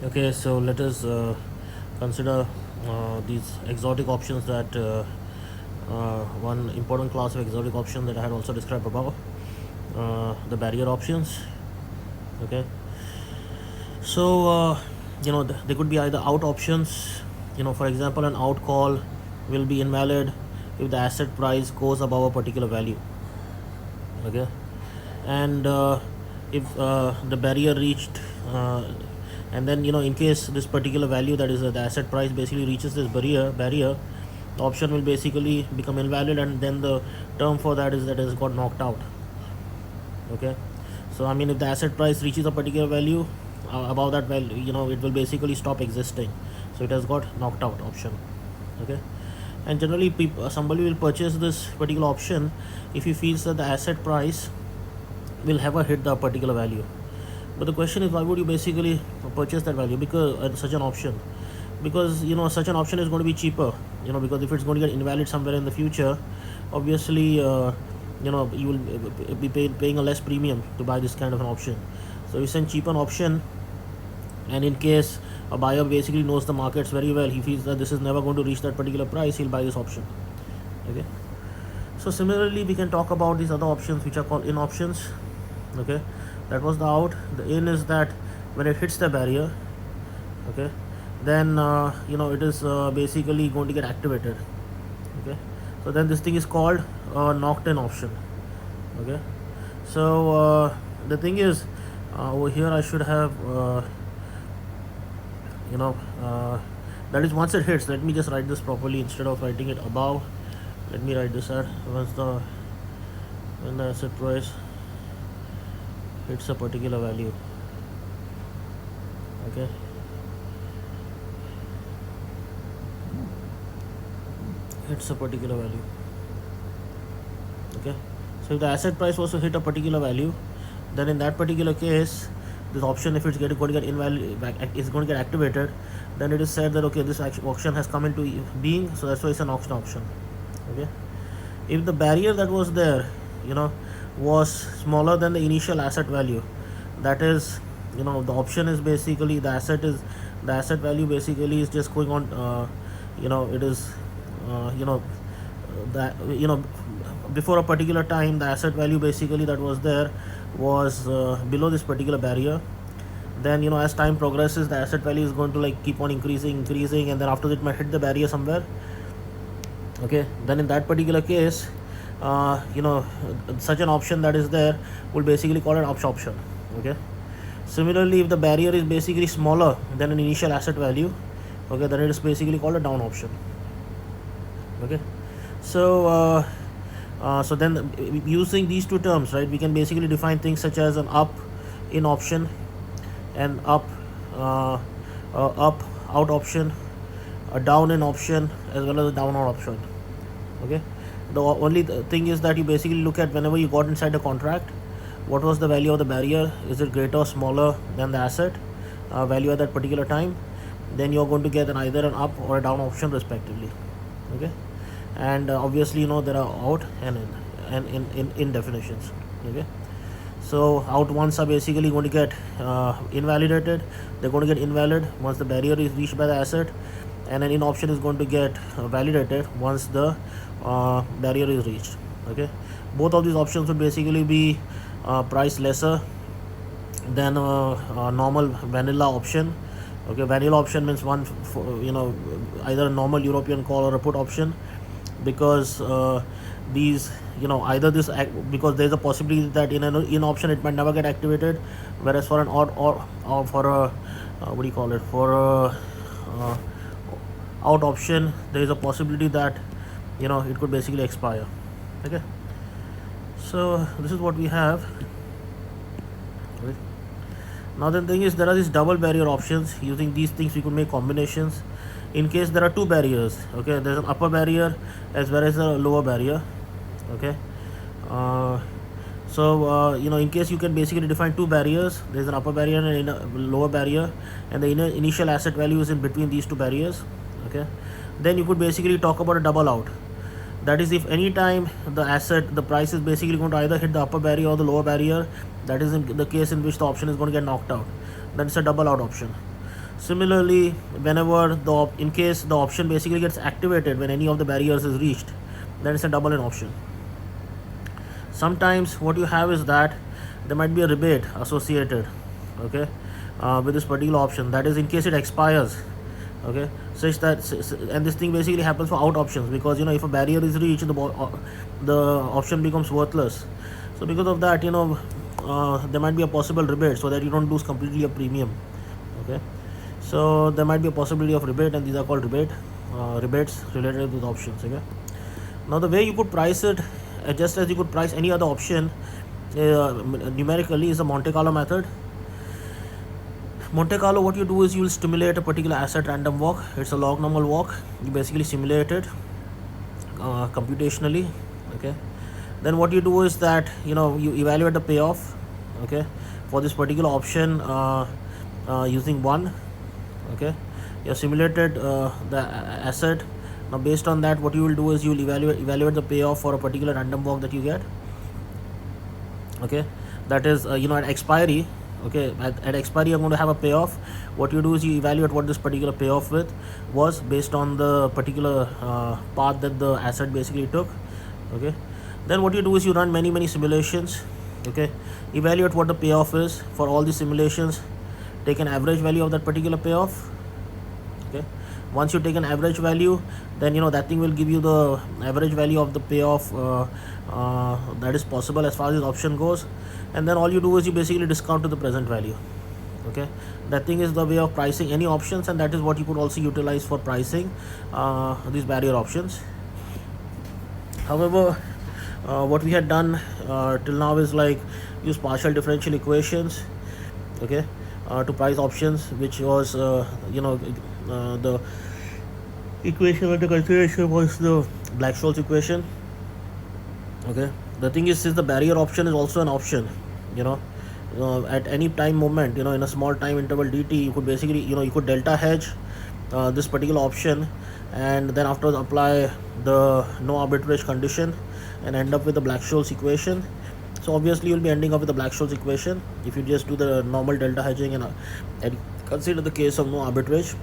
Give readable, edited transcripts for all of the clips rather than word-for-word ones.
Okay, so let us consider these exotic options that one important class of exotic options that I had also described above, the barrier options. Okay, so they could be either out options. For example, an out call will be invalid if the asset price goes above a particular value. Okay, and if the barrier reached and then in case this particular value, that is the asset price, basically reaches this barrier, the option will basically become invalid, and then the term for that is that it has got knocked out. Okay, so I mean, if the asset price reaches a particular value, above that value, it will basically stop existing, so it has got knocked out option. Okay, and generally somebody will purchase this particular option if he feels that the asset price will ever hit the particular value. But the question is, why would you basically purchase that value, because such an option? Because such an option is going to be cheaper. Because if it's going to get invalid somewhere in the future, obviously you will be paying a less premium to buy this kind of an option. So it's a cheaper option, and in case a buyer basically knows the markets very well, he feels that this is never going to reach that particular price, he'll buy this option. Okay, so similarly we can talk about these other options which are called in options. Okay, that was the out. The in is that when it hits the barrier, okay, then it is basically going to get activated. Okay, so then this thing is called knocked in option. Okay, so the thing is, over here I should have you know that is once it hits. Let me just write this properly instead of writing it above. Let me write this at when the asset price hits a particular value. Okay, hits a particular value. Okay, so if the asset price was to hit a particular value, then in that particular case, this option, if it's going to get invalid, is going to get activated, then it is said that okay, this auction has come into being, so that's why it's an auction option. Okay, if the barrier that was there was smaller than the initial asset value, that is the option is basically the asset value basically is just going on, it is that before a particular time, the asset value basically that was there was below this particular barrier. Then as time progresses, the asset value is going to like keep on increasing, and then after it might hit the barrier somewhere. Okay, then in that particular case, such an option that is there will basically call it up option. Okay, similarly, if the barrier is basically smaller than an initial asset value, okay, then it is basically called a down option. Okay, so so then using these two terms, right, we can basically define things such as an up in option and uh, up out option, a down in option, as well as a down out option. Okay, the only thing is that you basically look at whenever you got inside the contract, what was the value of the barrier, is it greater or smaller than the asset value at that particular time, then you're going to get either an up or a down option respectively. Okay, and obviously there are out and in definitions. Okay, so out ones are basically going to get invalidated. They're going to get invalid once the barrier is reached by the asset, and an in option is going to get validated once the barrier is reached. Okay, both of these options would basically be priced lesser than a normal vanilla option. Okay, vanilla option means one for, either a normal European call or a put option, because these either this because there's a possibility that in an in option it might never get activated, whereas for an odd or for a what do you call it, for a out option, there is a possibility that it could basically expire. Okay, so this is what we have. Okay. Now the thing is, there are these double barrier options. Using these things we could make combinations in case there are two barriers. Okay, there's an upper barrier as well as a lower barrier. Okay, so in case you can basically define two barriers, there's an upper barrier and a lower barrier, and the initial asset value is in between these two barriers. Okay, then you could basically talk about a double out. That is, if any time the price is basically going to either hit the upper barrier or the lower barrier, that is in the case in which the option is going to get knocked out, then it's a double out option. Similarly, whenever in case the option basically gets activated when any of the barriers is reached, then it's a double in option. Sometimes what you have is that there might be a rebate associated, okay, with this particular option. That is, in case it expires, okay, such that and this thing basically happens for out options, because if a barrier is reached, the option becomes worthless. So because of that, there might be a possible rebate, so that you don't lose completely a premium, okay. So there might be a possibility of rebate, and these are called rebates related with options, okay. Now the way you could price it, just as you could price any other option numerically, is the Monte Carlo method. Monte Carlo, what you do is you will stimulate a particular asset random walk. It's a log normal walk. You basically simulate it computationally, okay. Then what you do is that you evaluate the payoff, okay, for this particular option using 1, okay. You have simulated the asset. Now based on that, what you will do is you will evaluate the payoff for a particular random walk that you get, okay. That is at expiry, okay. At expiry, I'm going to have a payoff. What you do is you evaluate what this particular payoff was based on the particular path that the asset basically took, okay. Then what you do is you run many simulations, okay. Evaluate what the payoff is for all the simulations. Take an average value of that particular payoff, okay. Once you take an average value, then that thing will give you the average value of the payoff that is possible as far as this option goes. And then all you do is you basically discount to the present value, okay. That thing is the way of pricing any options, and that is what you could also utilize for pricing these barrier options. However, what we had done till now is like use partial differential equations, okay, to price options, which was the equation under consideration was the Black-Scholes equation, okay. The thing is, since the barrier option is also an option, at any time moment, in a small time interval dt, you could basically you could delta hedge this particular option, and then afterwards apply the no arbitrage condition and end up with the Black-Scholes equation. So obviously you'll be ending up with the Black-Scholes equation if you just do the normal delta hedging and consider the case of no arbitrage,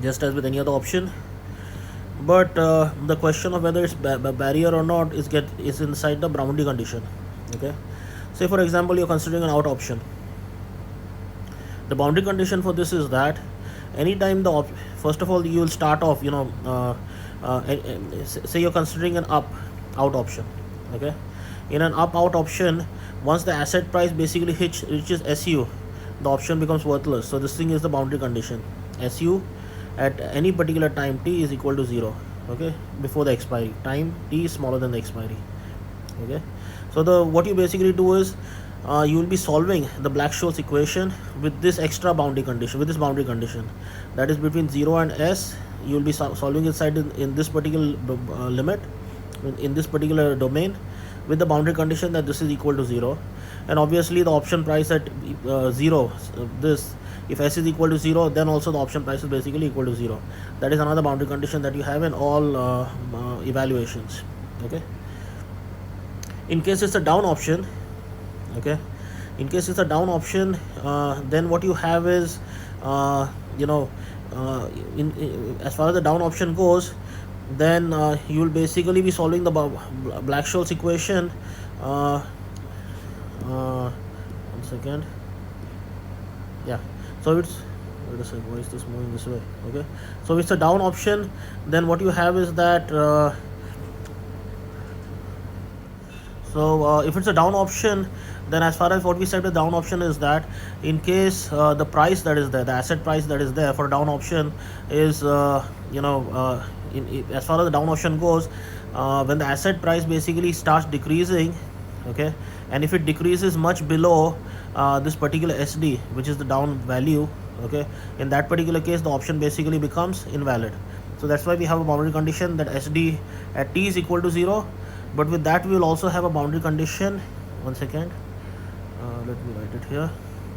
just as with any other option. But the question of whether it's barrier or not is inside the boundary condition, okay. Say for example, you're considering an out option. The boundary condition for this is that anytime first of all, you will start off, say you're considering an out option, okay. In an out option, once the asset price basically reaches SU, the option becomes worthless. So this thing is the boundary condition. SU at any particular time t is equal to 0, okay, before the expiry. Time t is smaller than the expiry, okay. So what you basically do is you will be solving the Black-Scholes equation with this extra boundary condition, with this boundary condition that is between 0 and S. You will be solving inside in this particular limit, in this particular domain, with the boundary condition that this is equal to 0. And obviously the option price at 0, if S is equal to 0, then also the option price is basically equal to 0. That is another boundary condition that you have in all evaluations, okay. In case it's a down option, okay, in case it's a down option, then what you have is as far as the down option goes, then you will basically be solving the Black-Scholes equation. One second. Yeah, so it's, wait a second, why is this moving this way? Okay, so it's a down option. Then what you have is that if it's a down option, then as far as what we said with down option is that in case the price that is there, the asset price that is there for a down option is as far as the down option goes, when the asset price basically starts decreasing, okay, and if it decreases much below this particular SD, which is the down value, okay, in that particular case the option basically becomes invalid. So that's why we have a boundary condition that SD at t is equal to 0. But with that we will also have a boundary condition. One second, let me write it here,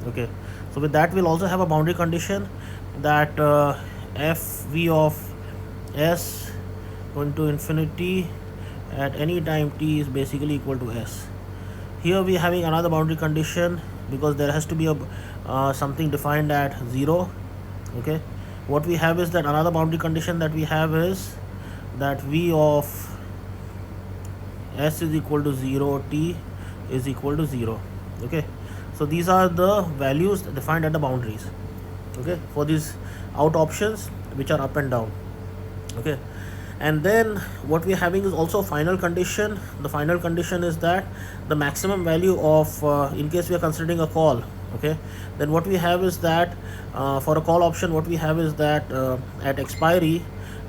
okay. So with that we'll also have a boundary condition that fv of s going to infinity at any time t is basically equal to s. Here we are having another boundary condition because there has to be a something defined at 0, Okay, what we have is that another boundary condition that we have is that v of s is equal to 0, t is equal to 0. Okay, so these are the values defined at the boundaries, okay, for these out options which are up and down. Okay, and then what we're having is also a final condition. The final condition is that the maximum value of in case we are considering a call, okay, then what we have is that for a call option, what we have is that at expiry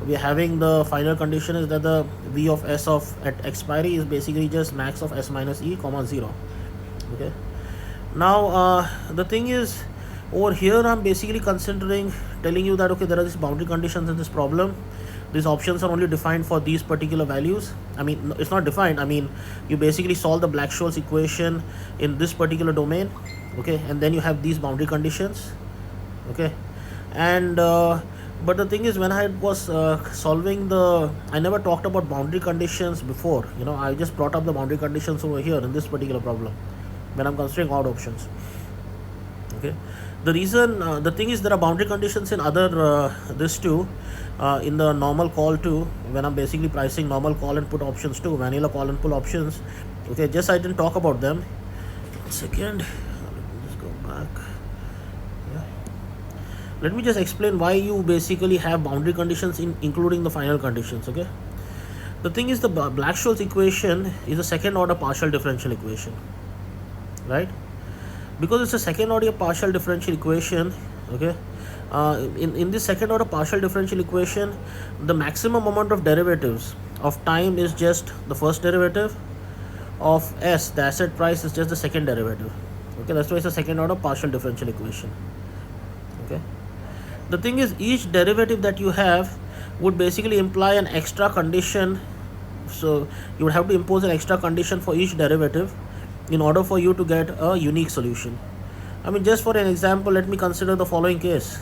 we are having the final condition is that the v of s of at expiry is basically just max of s minus e comma 0. Okay, now the thing is, over here I'm basically considering telling you that okay, there are these boundary conditions in this problem. These options are only defined for these particular values. I mean, it's not defined. I mean, you basically solve the Black-Scholes equation in this particular domain, okay, and then you have these boundary conditions, okay, and but the thing is, when I was solving I never talked about boundary conditions before. You know, I just brought up the boundary conditions over here in this particular problem when I'm considering odd options. Okay, the reason, the thing is, there are boundary conditions in other this too, in the normal call too, when I'm basically pricing normal call and put options too, vanilla call and pull options. Okay, just I didn't talk about them. 1 second, let me just go back. Yeah. Let me just explain why you basically have boundary conditions including the final conditions. Okay, the thing is, the Black-Scholes equation is a second order partial differential equation, right? Because it's a second order partial differential equation, okay, in this second order partial differential equation, the maximum amount of derivatives of time is just the first derivative, of s, the asset price, is just the second derivative. Okay, that's why it's a second order partial differential equation. Okay, the thing is, each derivative that you have would basically imply an extra condition. So you would have to impose an extra condition for each derivative in order for you to get a unique solution. I mean, just for an example, let me consider the following case.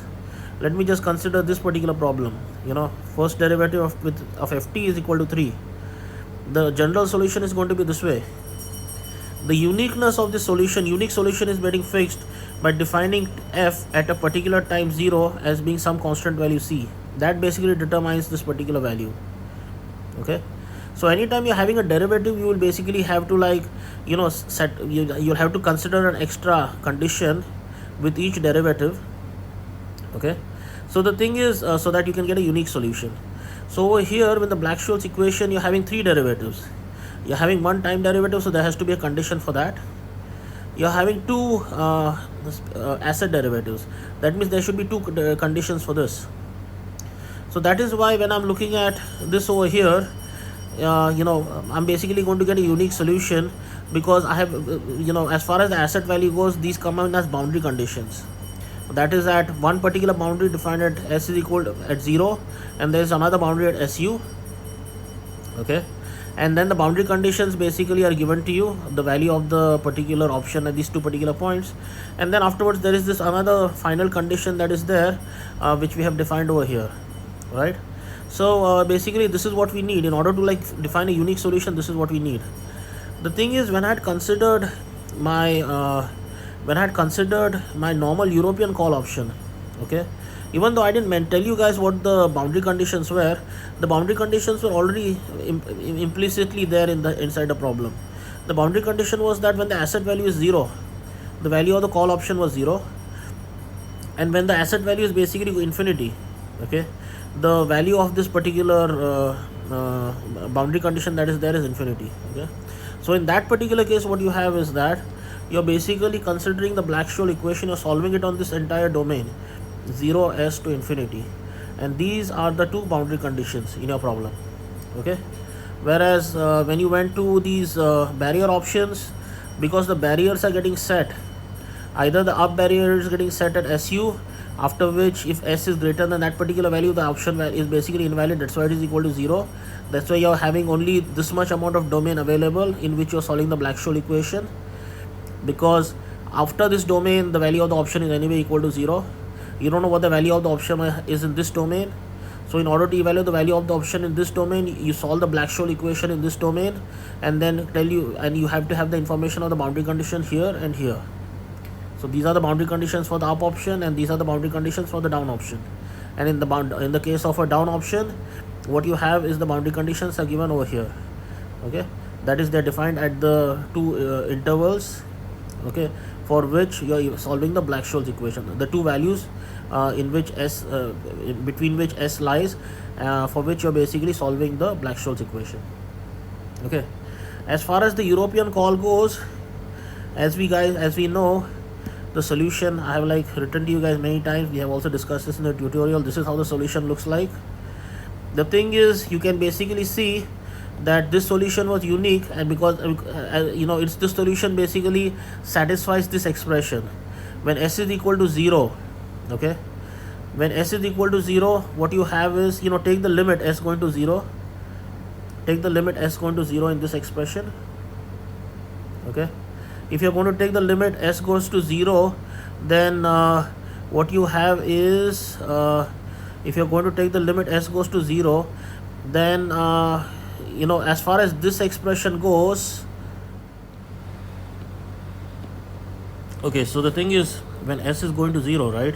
Let me just consider this particular problem. You know, first derivative of ft is equal to 3. The general solution is going to be this way. The uniqueness of this solution, unique solution, is getting fixed by defining f at a particular time 0 as being some constant value c. That basically determines this particular value. Okay, so anytime you're having a derivative, you will basically have to, like, you know, you'll have to consider an extra condition with each derivative. Okay, so the thing is, so that you can get a unique solution. So over here, with the Black-Scholes equation, you're having 3 derivatives. You're having 1 time derivative, so there has to be a condition for that. You're having 2 asset derivatives. That means there should be 2 conditions for this. So that is why when I'm looking at this over here, you know, I'm basically going to get a unique solution, because I have, you know, as far as the asset value goes, these come in as boundary conditions. That is at one particular boundary defined at s is equal to at 0, and there is another boundary at su. Okay, and then the boundary conditions basically are given to you, the value of the particular option at these 2 particular points, and then afterwards there is this another final condition that is there, which we have defined over here, right? So basically this is what we need in order to, like, define a unique solution. This is what we need. The thing is, when I had considered my normal European call option, okay, even though I didn't tell you guys what the boundary conditions were, the boundary conditions were already implicitly there inside the problem. The boundary condition was that when the asset value is 0, the value of the call option was 0, and when the asset value is basically infinity, okay, the value of this particular boundary condition that is there is infinity. Okay, so in that particular case, what you have is that you're basically considering the Black-Scholes equation, you're solving it on this entire domain, 0s to infinity, and these are the 2 boundary conditions in your problem. Okay, whereas when you went to these barrier options, because the barriers are getting set, either the up barrier is getting set at su, after which if s is greater than that particular value, the option is basically invalid. That's why it is equal to 0. That's why you're having only this much amount of domain available in which you're solving the Black-Scholes equation, because after this domain, the value of the option is anyway equal to 0. You don't know what the value of the option is in this domain. So in order to evaluate the value of the option in this domain, you solve the Black-Scholes equation in this domain, and then you have to have the information of the boundary condition here and here. So these are the boundary conditions for the up option, and these are the boundary conditions for the down option. And in the case of a down option, what you have is the boundary conditions are given over here. Okay, that is, they're defined at the two intervals, okay, for which you are solving the Black-Scholes equation. The two values in which s between which s lies, for which you're basically solving the Black-Scholes equation. Okay, as far as the European call goes, as we know, the solution I have written to you guys many times. We have also discussed this in the tutorial. This is how the solution looks like. The thing is, you can basically see that this solution was unique, and because it's this solution basically satisfies this expression when s is equal to 0. Okay, when s is equal to 0, what you have is, take the limit s going to 0. Take the limit s going to 0 in this expression. Okay, if you're going to take the limit s goes to 0, then what you have is, if you're going to take the limit s goes to 0, then as far as this expression goes, okay, so the thing is, when s is going to 0, right,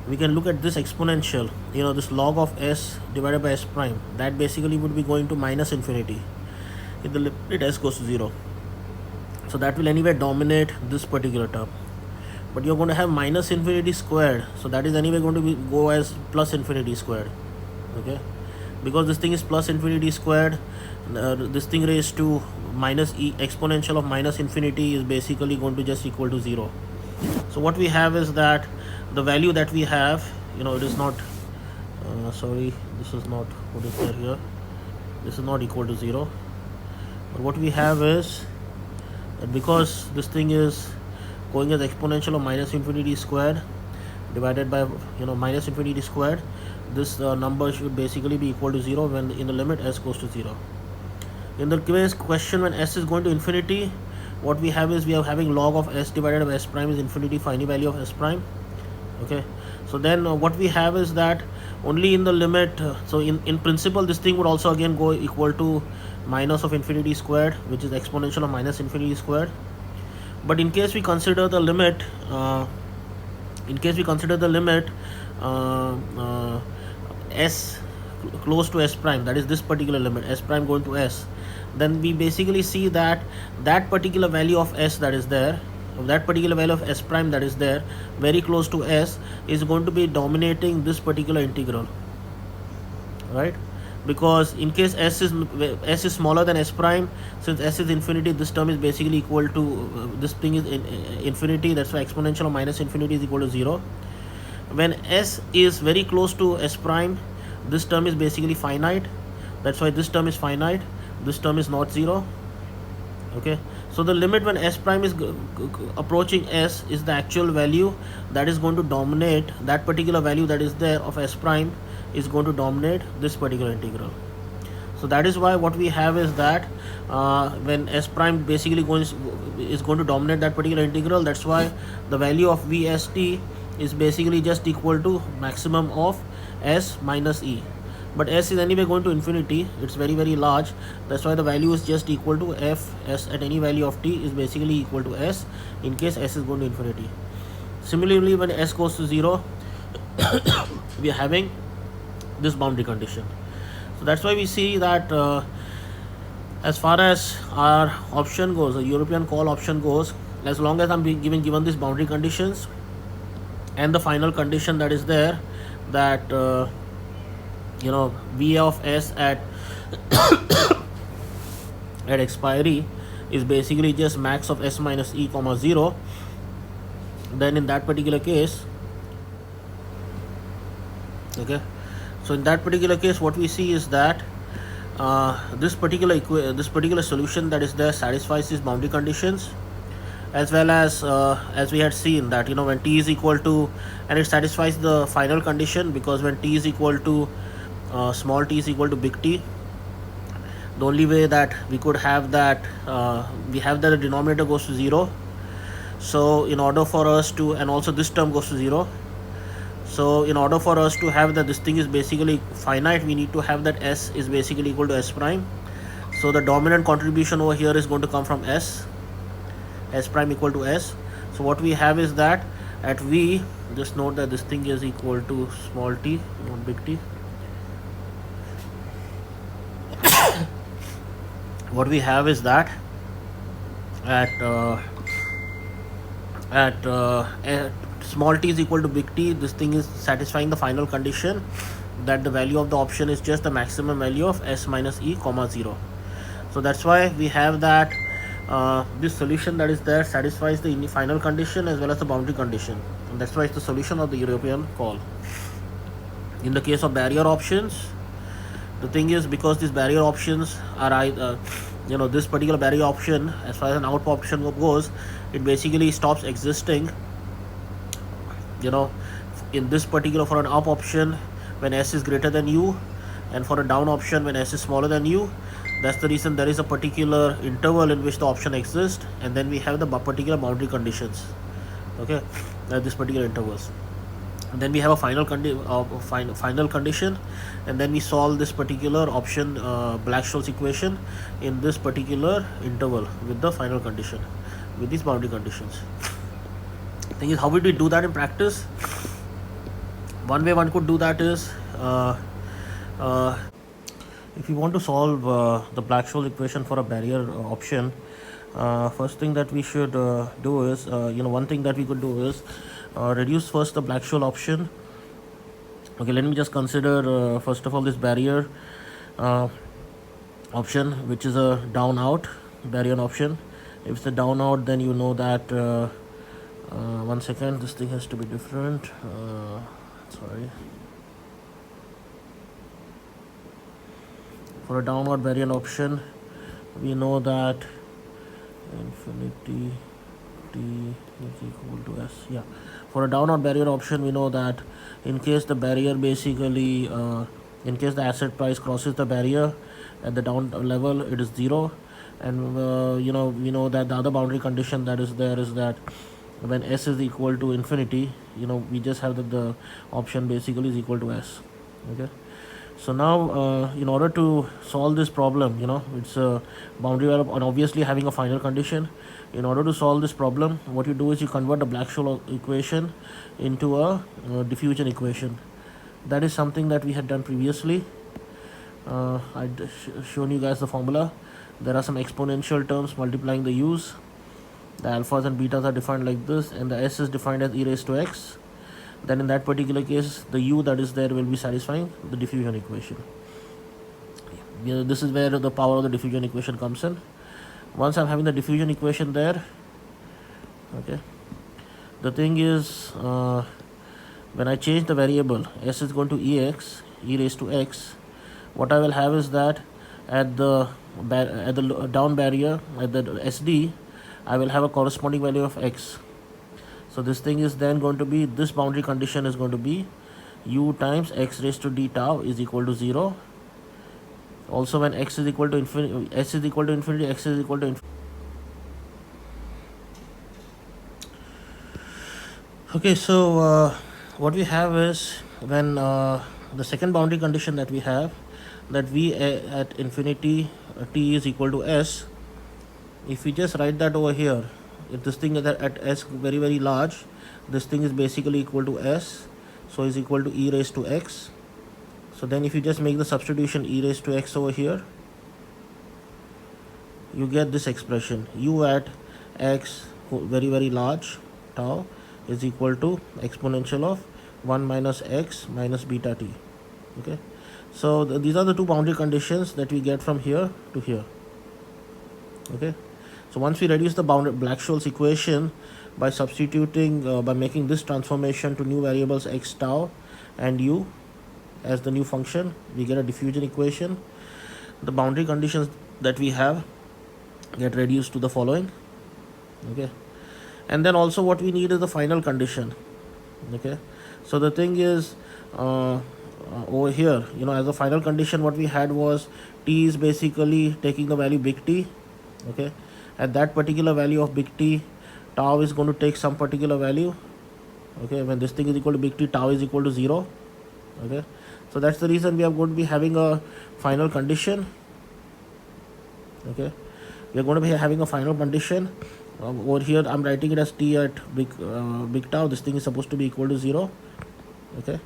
we can look at this exponential, this log of s divided by s prime, that basically would be going to minus infinity if the limit s goes to 0. So that will anyway dominate this particular term. But you're going to have minus infinity squared, so that is anyway going to go as plus infinity squared. Okay, because this thing is plus infinity squared, this thing raised to minus exponential of minus infinity is basically going to just equal to 0. So what we have is that the value that we have, it is not sorry, this is not what is there here, this is not equal to 0. But what we have is that because this thing is going as exponential of minus infinity squared divided by minus infinity squared, this number should basically be equal to 0 when in the limit s goes to 0. In the question when s is going to infinity, what we have is, we are having log of s divided by s prime is infinity for any value of s prime. Okay, so then what we have is that only in the limit, so in principle this thing would also again go equal to minus of infinity squared, which is exponential of minus infinity squared. But in case we consider the limit, s close to s prime, that is this particular limit s prime going to s, then we basically see that that particular value of s that is there, that particular value of s prime that is there very close to s, is going to be dominating this particular integral, right? Because in case s is smaller than s prime, since s is infinity, this term is basically equal to this thing is infinity, that's why exponential of minus infinity is equal to 0. When s is very close to s prime, this term is basically finite, that's why this term is finite, this term is not 0. Okay, so the limit when s prime is approaching s is the actual value that is going to dominate, that particular value that is there of s prime is going to dominate this particular integral. So that is why what we have is that when s prime basically is going to dominate that particular integral, that's why the value of vst is basically just equal to maximum of s minus e. But s is anyway going to infinity, it's very large, that's why the value is just equal to f s at any value of t is basically equal to s in case s is going to infinity. Similarly, when s goes to 0, we are having this boundary condition. So that's why we see that as far as our option goes, the European call option goes, as long as I'm given these boundary conditions and the final condition that is there, that v of s at at expiry is basically just max of s minus e comma 0, then in that particular case, okay, so in that particular case what we see is that this particular solution that is there satisfies these boundary conditions, as well as we had seen that when t is equal to, and it satisfies the final condition, because when t is equal to small t is equal to big T, the only way that we could have that, we have that the denominator goes to 0. So in order for us to, and also this term goes to 0, so in order for us to have that this thing is basically finite, we need to have that s is basically equal to s prime. So the dominant contribution over here is going to come from s prime equal to s. So what we have is that at V, just note that this thing is equal to small t, not big T. What we have is that at small t is equal to big T, this thing is satisfying the final condition that the value of the option is just the maximum value of s minus e comma 0. So that's why we have that this solution that is there satisfies the final condition as well as the boundary condition, and that's why it's the solution of the European call. In the case of barrier options, the thing is, because these barrier options are this particular barrier option, as far as an out option goes, it basically stops existing in this particular, for an up option when s is greater than u, and for a down option when s is smaller than u. That's the reason there is a particular interval in which the option exists, and then we have the particular boundary conditions, okay, at this particular intervals. And then we have a final condition, and then we solve this particular option Black-Scholes equation in this particular interval with the final condition, with these boundary conditions. Thing is, how would we do that in practice? One way one could do that is if you want to solve the Black-Scholes equation for a barrier option, first thing that we should do is, one thing that we could do is reduce first the Black-Scholes option. Okay, let me just consider first of all this barrier option, which is a down out barrier option. If it's a down out, then you know that 1 second, this thing has to be different. Sorry. For a downward barrier option, we know that infinity t is equal to s. Yeah, for a downward barrier option, we know that in case the barrier basically, in case the asset price crosses the barrier at the down level, it is 0. And we know that the other boundary condition that is there is that when s is equal to infinity, we just have that the option basically is equal to s. Okay. So now, in order to solve this problem, it's a boundary and obviously having a final condition. In order to solve this problem, what you do is you convert the Black-Scholes equation into a diffusion equation. That is something that we had done previously. I'd shown you guys the formula. There are some exponential terms multiplying the u's. The alphas and betas are defined like this, and the s is defined as e raised to x. Then in that particular case, the u that is there will be satisfying the diffusion equation. This is where the power of the diffusion equation comes in. Once I'm having the diffusion equation there, okay, the thing is, when I change the variable, s is going to ex, e raised to x, what I will have is that at the down barrier, at the SD, I will have a corresponding value of x. So this thing is then going to be, this boundary condition is going to be u times x raised to d tau is equal to 0. Also when x is equal to infinity, s is equal to infinity, x is equal to infinity. Okay, so what we have is, when the second boundary condition that we have, that v at infinity t is equal to s, if we just write that over here, if this thing is at s very very large, this thing is basically equal to s, so is equal to e raised to x. So then if you just make the substitution e raised to x over here, you get this expression, u at x very very large tau is equal to exponential of 1 minus x minus beta t. Okay, so these are the two boundary conditions that we get from here to here. Okay, so once we reduce the Black-Scholes equation by substituting, by making this transformation to new variables x tau and u as the new function, we get a diffusion equation. The boundary conditions that we have get reduced to the following. Okay, and then also what we need is the final condition. Okay, so the thing is, over here, as a final condition, what we had was t is basically taking the value big T. Okay, at that particular value of big T, tau is going to take some particular value. Okay, when this thing is equal to big T, tau is equal to 0. Okay, so that's the reason we are going to be having a final condition. Okay, we are going to be having a final condition Over here I'm writing it as t at big tau. This thing is supposed to be equal to 0. Okay,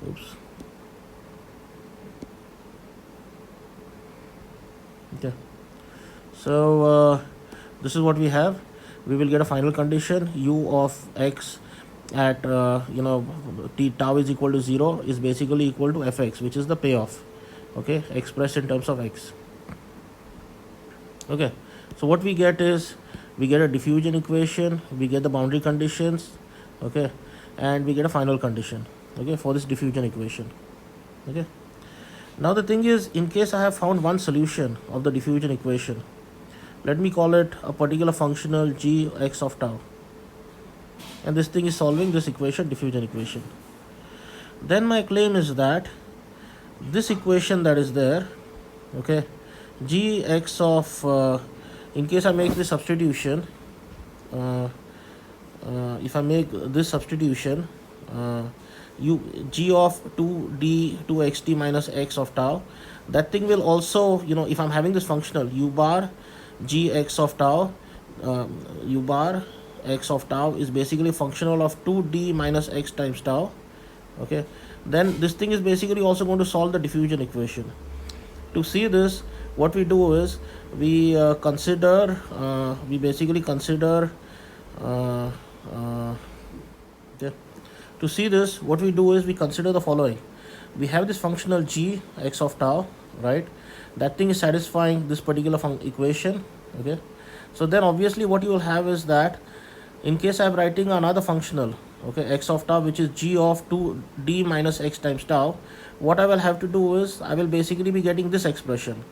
oops. Okay, so this is what we have. We will get a final condition u of x at t tau is equal to 0 is basically equal to fx, which is the payoff, okay, expressed in terms of x. Okay, so what we get is we get a diffusion equation, we get the boundary conditions, okay, and we get a final condition, okay, for this diffusion equation. Okay, now the thing is, in case I have found one solution of the diffusion equation, let me call it a particular functional g x of tau, and this thing is solving this equation, diffusion equation, then my claim is that this equation that is there, okay, g x of in case I make this substitution, if I make this substitution, g of 2d 2xt minus x of tau, that thing will also, if I'm having this functional u bar g x of tau, u bar x of tau is basically functional of 2d minus x times tau, okay, then this thing is basically also going to solve the diffusion equation. To see this, what we do is we basically consider okay. To see this, what we do is we consider the following. We have this functional g x of tau, right? That thing is satisfying this particular equation, okay. So then obviously what you will have is that in case I'm writing another functional, okay, x of tau, which is g of 2d minus x times tau, what I will have to do is I will basically be getting this expression,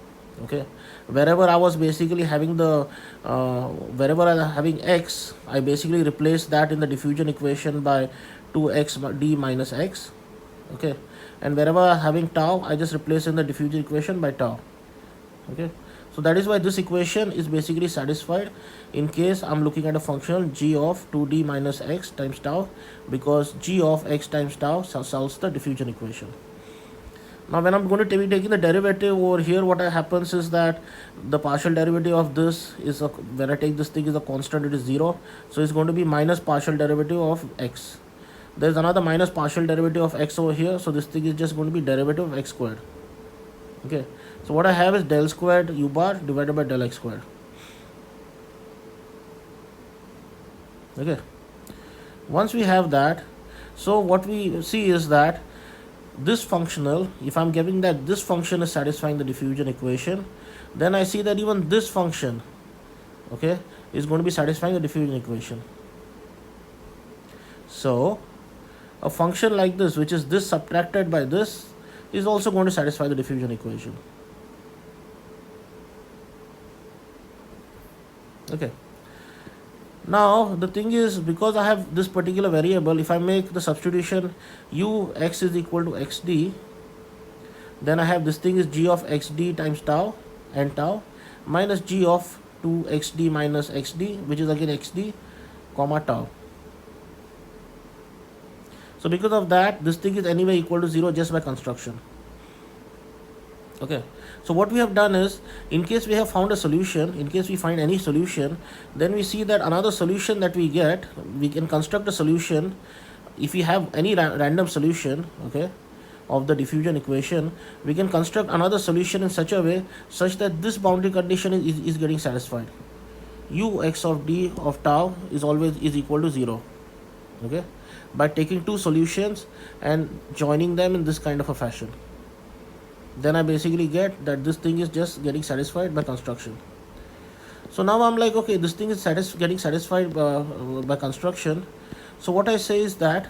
okay. Wherever I was basically having the wherever I am having x, I basically replace that in the diffusion equation by 2x d minus x, okay, and wherever I am having tau, I just replace in the diffusion equation by tau, okay. So that is why this equation is basically satisfied in case I'm looking at a function g of 2d minus x times tau, because g of x times tau solves the diffusion equation. Now when I'm going to be taking the derivative over here, what happens is that the partial derivative of this is, when I take this thing is a constant, it is 0. So it's going to be minus partial derivative of x. There's another minus partial derivative of x over here. So this thing is just going to be derivative of x squared. Okay. So what I have is del squared u bar divided by del x squared. Okay. Once we have that, so what we see is that this functional, if I'm giving that this function is satisfying the diffusion equation, then I see that even this function, okay, is going to be satisfying the diffusion equation. So a function like this, which is this subtracted by this, is also going to satisfy the diffusion equation. Okay. Now the thing is, because I have this particular variable, if I make the substitution u x is equal to xd, then I have this thing is g of xd times tau and tau minus g of 2xd minus xd, which is again xd comma tau. So because of that, this thing is anyway equal to 0 just by construction. Okay. So what we have done is, in case we have found a solution, in case we find any solution, then we see that another solution that we get, we can construct a solution. If we have any random solution, okay, of the diffusion equation, we can construct another solution in such a way such that this boundary condition is getting satisfied. U x of d of tau is always equal to 0, okay, by taking two solutions and joining them in this kind of a fashion. Then I basically get that this thing is just getting satisfied by construction. So now I'm like, okay, this thing is getting satisfied by construction. So what I say is that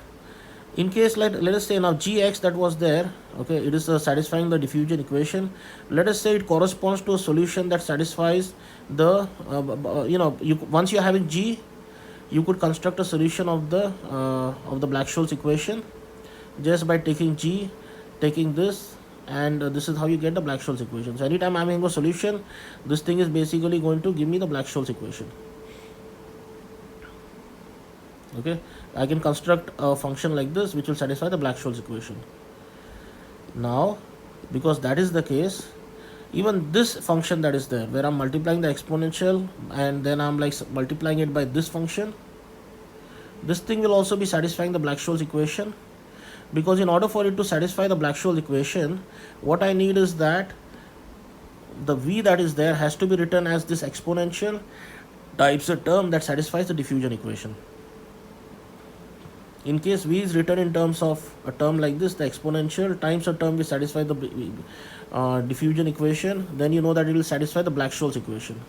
in case, let us say now gx that was there, okay, it is satisfying the diffusion equation. Let us say it corresponds to a solution that satisfies the once you're having g, you could construct a solution of the Black-Scholes equation just by taking g, taking this, and this is how you get the Black-Scholes equation. So anytime I'm having a solution, this thing is basically going to give me the Black-Scholes equation. Okay, I can construct a function like this which will satisfy the Black-Scholes equation. Now, because that is the case, even this function that is there, where I'm multiplying the exponential and then I'm like multiplying it by this function, this thing will also be satisfying the Black-Scholes equation, because in order for it to satisfy the Black-Scholes equation, what I need is that the v that is there has to be written as this exponential times a term that satisfies the diffusion equation. In case v is written in terms of a term like this, the exponential times a term will satisfy the diffusion equation, then you know that it will satisfy the Black-Scholes equation.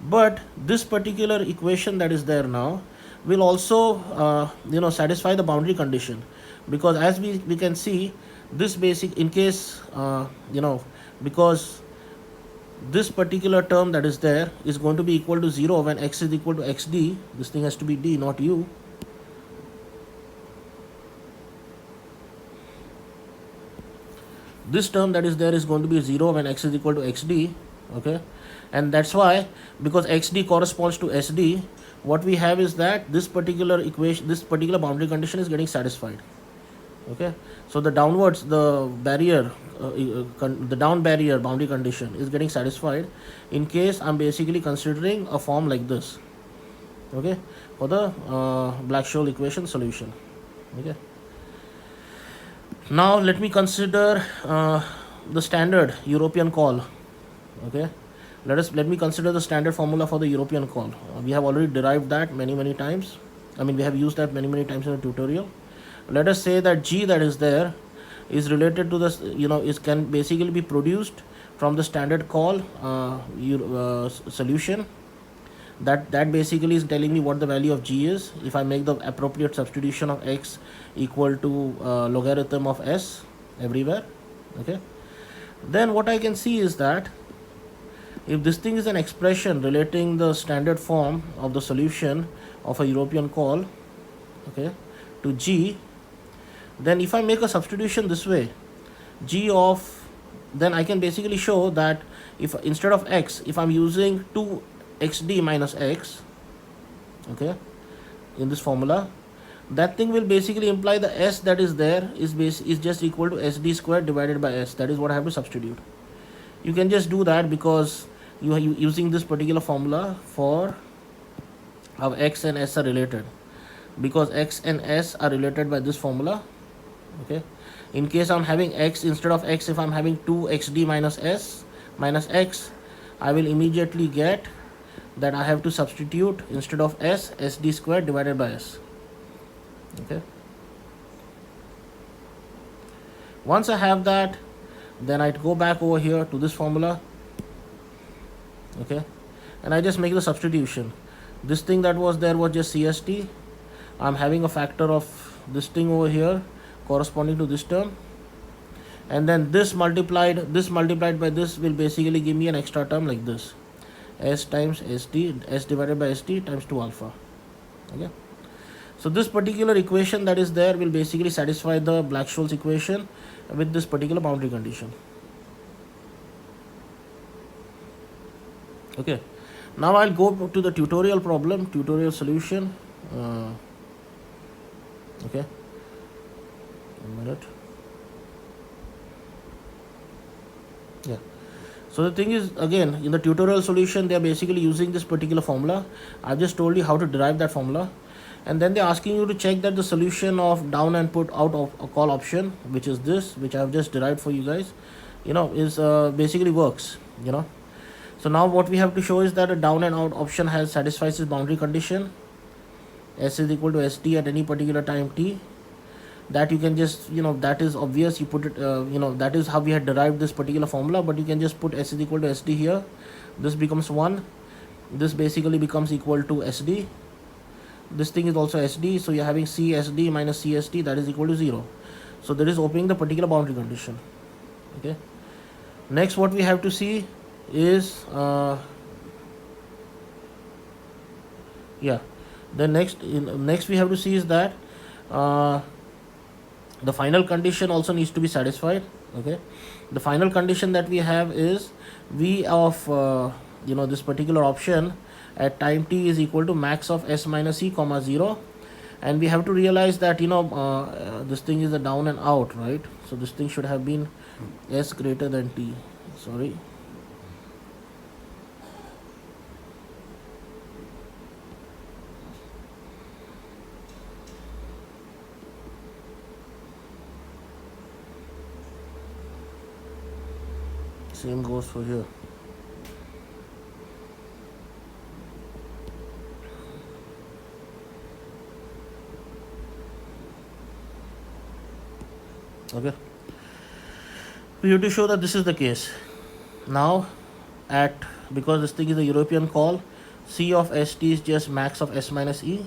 But this particular equation that is there now will also satisfy the boundary condition, because as we can see, this basic, in case because this particular term that is there is going to be equal to 0 when x is equal to xd. This thing has to be d, not u. This term that is there is going to be 0 when x is equal to xd. Okay, and that's why, because xd corresponds to sd, what we have is that this particular equation, this particular boundary condition is getting satisfied. Okay, so the downwards, the barrier, the down barrier boundary condition is getting satisfied in case I'm basically considering a form like this. Okay, for the Black-Scholes equation solution. Okay, now let me consider the standard European call. Okay, let me consider the standard formula for the European call. We have already derived that many times. I mean, we have used that many times in a tutorial. Let us say that g that is there is related to this, is can basically be produced from the standard call solution. That basically is telling me what the value of g is if I make the appropriate substitution of x equal to logarithm of s everywhere. Okay, then what I can see is that if this thing is an expression relating the standard form of the solution of a European call, okay, to g, then if I make a substitution this way, g of, then I can basically show that if instead of x, if I'm using 2xd minus x, okay, in this formula, that thing will basically imply the s that is there is just equal to sd squared divided by s. That is what I have to substitute. You can just do that because you are using this particular formula for how x and s are related, because x and s are related by this formula. Okay, in case I'm having x, instead of x, if I'm having 2xd minus s minus x, I will immediately get that I have to substitute instead of s, sd squared divided by s. Okay, once I have that, then I go back over here to this formula. Okay, and I just make the substitution. This thing that was there was just CST. I'm having a factor of this thing over here corresponding to this term, and then this multiplied by this will basically give me an extra term like this, s times sd, s divided by sd times 2 alpha. Okay, so this particular equation that is there will basically satisfy the Black-Scholes equation with this particular boundary condition. Okay, now I'll go to the tutorial problem, tutorial solution. Okay, a minute. Yeah, so the thing is, again, in the tutorial solution they are basically using this particular formula. I've just told you how to derive that formula, and then they're asking you to check that the solution of down and put out of a call option, which is this, which I've just derived for you guys, is basically works. So now what we have to show is that a down and out option satisfies this boundary condition, s is equal to sd at any particular time t. That you can just, that is obvious, you put it, that is how we had derived this particular formula, but you can just put s is equal to sd here. This becomes 1. This basically becomes equal to sd. This thing is also sd, so you're having csd minus csd, that is equal to 0. So that is opening the particular boundary condition. Okay, next what we have to see is the next we have to see is that the final condition also needs to be satisfied. Okay, the final condition that we have is v of this particular option at time t is equal to max of s minus e comma 0, and we have to realize that this thing is a down and out, right? So this thing should have been s greater than t. sorry. Same goes for here. Okay, we have to show that this is the case. Now at, because this thing is a European call, C of st is just max of s minus e,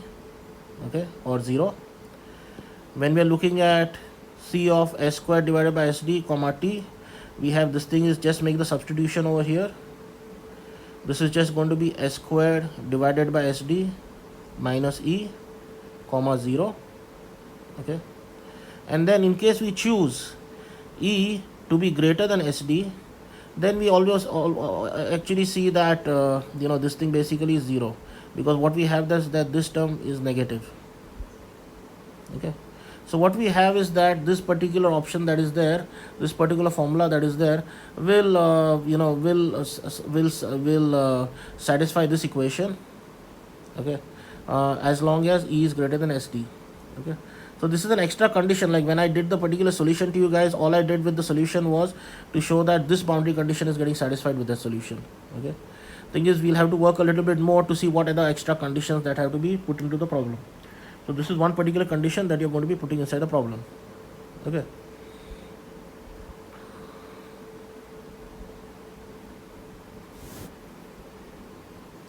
okay, or 0. When we are looking at C of s squared divided by sd comma t, we have this thing is just make the substitution over here. This is just going to be s squared divided by sd minus e comma 0, okay. And then in case we choose e to be greater than sd, then we always actually see that this thing basically is 0, because what we have is that this term is negative, okay. So what we have is that this particular option that is there, this particular formula that is there will satisfy this equation, okay, as long as e is greater than sd, okay. So this is an extra condition. Like when I did the particular solution to you guys, all I did with the solution was to show that this boundary condition is getting satisfied with the solution, okay. Thing is, we'll have to work a little bit more to see what are the extra conditions that have to be put into the problem. So this is one particular condition that you're going to be putting inside the problem, okay.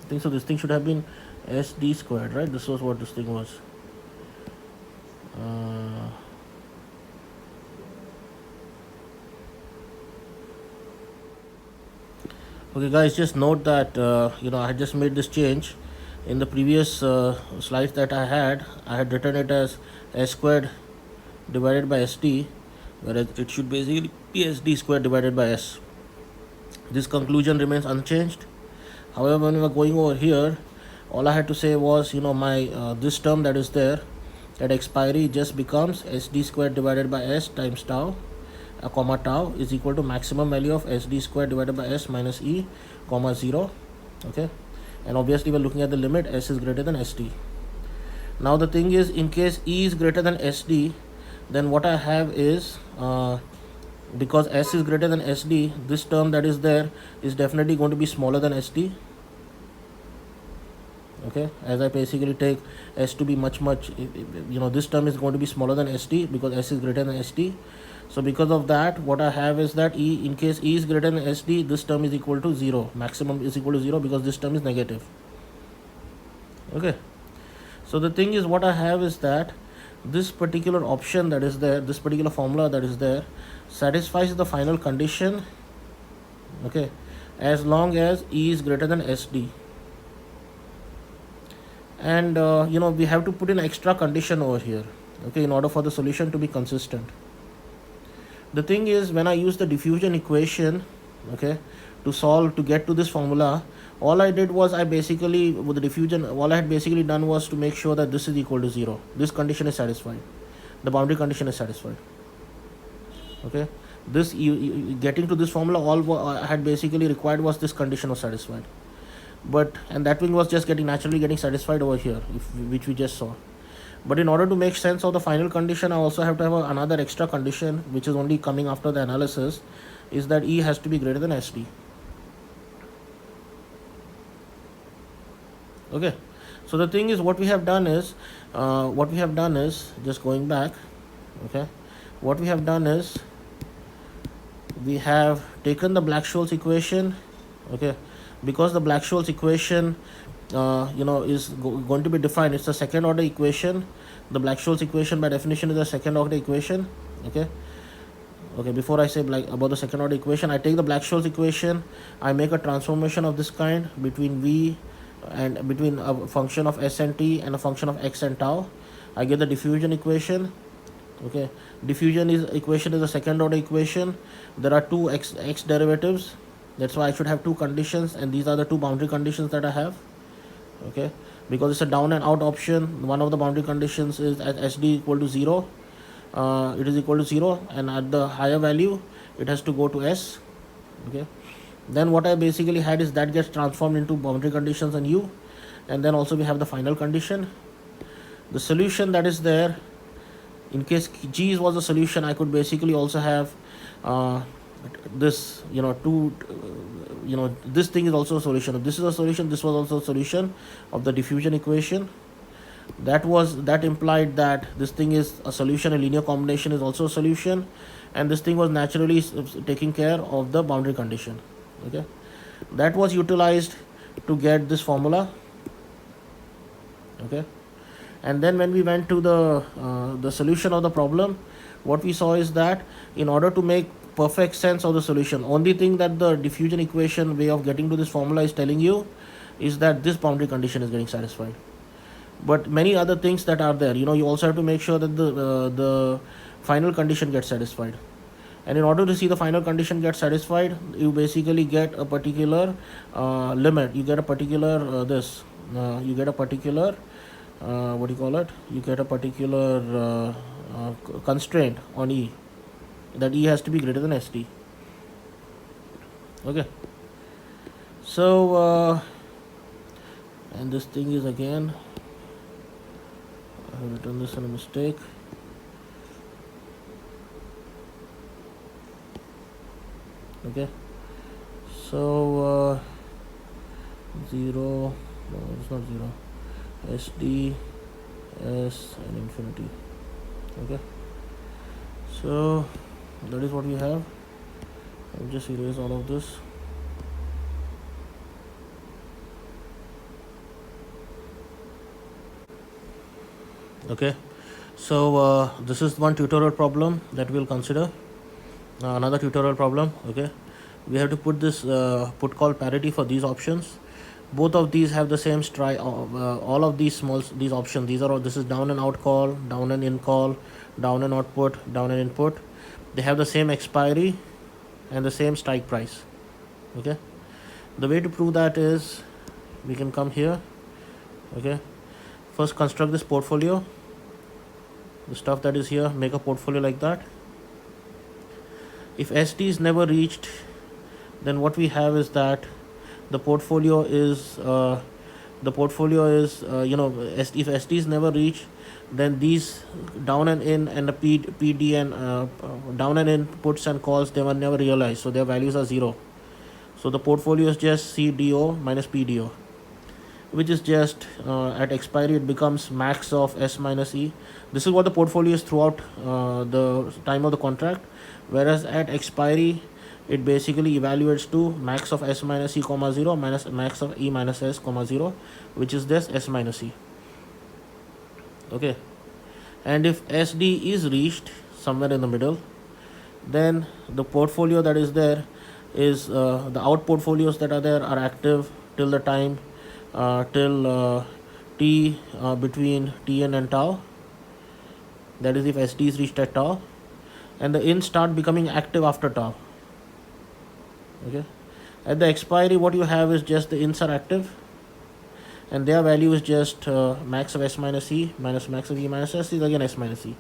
I think so this thing should have been sd squared, right? This was what this thing was. Okay guys, just note that I just made this change. In the previous slides that I had written it as s squared divided by sd, whereas it should basically be sd squared divided by s. This conclusion remains unchanged. However, when we were going over here, all I had to say was, my this term that is there at expiry just becomes sd squared divided by s times tau, comma tau is equal to maximum value of sd squared divided by s minus e, comma 0, okay. And obviously we're looking at the limit s is greater than sd. Now the thing is, in case e is greater than sd, then what I have is, because s is greater than sd, this term that is there is definitely going to be smaller than sd, okay. As I basically take s to be much, this term is going to be smaller than sd because s is greater than sd. So because of that, what I have is that in case e is greater than sd, this term is equal to 0, maximum is equal to 0 because this term is negative, okay. So the thing is, what I have is that this particular option that is there, this particular formula that is there, satisfies the final condition, okay, as long as e is greater than sd. And we have to put in extra condition over here, okay, in order for the solution to be consistent. The thing is, when I use the diffusion equation, okay, to get to this formula, all I did was with the diffusion, all I had basically done was to make sure that this is equal to 0. This condition is satisfied. The boundary condition is satisfied, okay. This getting to this formula, all I had basically required was this condition was satisfied. And that thing was just naturally getting satisfied over here, which we just saw. But in order to make sense of the final condition, I also have to have another extra condition, which is only coming after the analysis, is that e has to be greater than sd, okay. So the thing is, what we have done is just going back, okay, what we have done is we have taken the Black-Scholes equation, okay, because the Black-Scholes equation is going to be defined. It's a second order equation. The Black-Scholes equation by definition is a second order equation, okay. Before I say about the second order equation, I take the Black-Scholes equation, I make a transformation of this kind between v and between a function of s and t and a function of x and tau. I get the diffusion equation, okay. Diffusion equation is a second order equation. There are two x derivatives, that's why I should have two conditions, and these are the two boundary conditions that I have, okay. Because it's a down and out option, one of the boundary conditions is at sd equal to 0, it is equal to 0, and at the higher value it has to go to s, Okay, then what I basically had is that gets transformed into boundary conditions and U, and then also we have the final condition. The solution that is there, in case G was a solution, I could basically also have uh, this, this thing is also a solution. If this is a solution, this was also a solution of the diffusion equation. That implied that this thing is a solution, a linear combination is also a solution, and this thing was naturally taking care of the boundary condition. Okay, that was utilized to get this formula. Okay, and then when we went to the solution of the problem, what we saw is that in order to make perfect sense of the solution, only thing that the diffusion equation way of getting to this formula is telling you is that this boundary condition is getting satisfied, but many other things that are there, you also have to make sure that the final condition gets satisfied. And in order to see the final condition get satisfied, you basically get a particular limit, you get a particular you get a particular what do you call it, you get a particular constraint on E, that E has to be greater than ST. Okay, so and this thing is again, I have written this in a mistake. Okay, so 0, no, it's not 0, SD, S, and infinity. Okay, so that is what we have. I'll just erase all of this. Okay, so this is one tutorial problem that we'll consider. Another tutorial problem. Okay, we have to put this put call parity for these options. Both of these have the same all of these these options, this is down and out call, down and in call, down and output, down and input. They have the same expiry and the same strike price. Okay, the way to prove that is we can come here. Okay, first construct this portfolio, the stuff that is here, make a portfolio like that. If ST is never reached, then what we have is that the portfolio is if ST is never reached, then these down and in and the PD and down and in puts and calls, they were never realized, so their values are 0. So the portfolio is just CDO minus PDO, which is just at expiry it becomes max of S minus E. This is what the portfolio is throughout the time of the contract, whereas at expiry it basically evaluates to max of S minus E comma 0 minus max of E minus S comma 0, which is this S minus E. Okay, and if SD is reached somewhere in the middle, then the portfolio that is there is the out portfolios that are there are active till the time till T between Tn and tau, that is if SD is reached at tau, and the in start becoming active after tau. Okay, at the expiry what you have is just the ins are active and their value is just max of S minus E minus max of E minus S is again S minus E.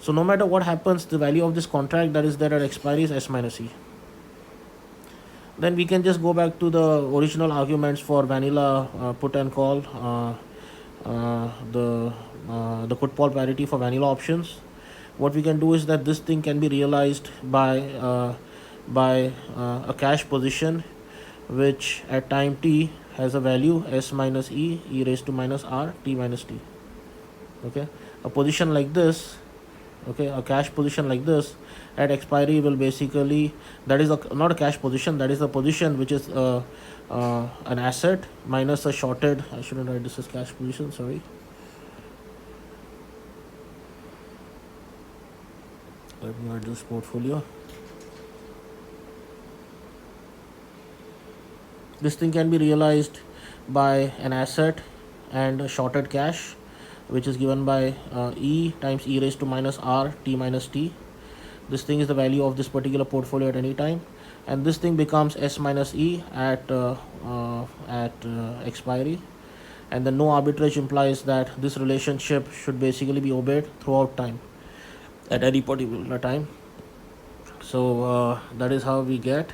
So no matter what happens, the value of this contract that is there at expiry is S minus E. Then we can just go back to the original arguments for vanilla put and call, the put call parity for vanilla options. What we can do is that this thing can be realized by a cache position which at time t has a value S minus E raised to minus R t minus t. Okay, a position like this, okay, a cache position like this at expiry will basically, that is not a cache position, that is a position which is an asset minus a shorted, I shouldn't write this as cache position, sorry. Let me write this portfolio. This thing can be realized by an asset and a shorted cache, which is given by E times E raised to minus R t minus t. This thing is the value of this particular portfolio at any time, and this thing becomes S minus E at expiry, and the no arbitrage implies that this relationship should basically be obeyed throughout time at any particular time. So that is how we get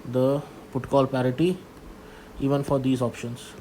the put call parity even for these options.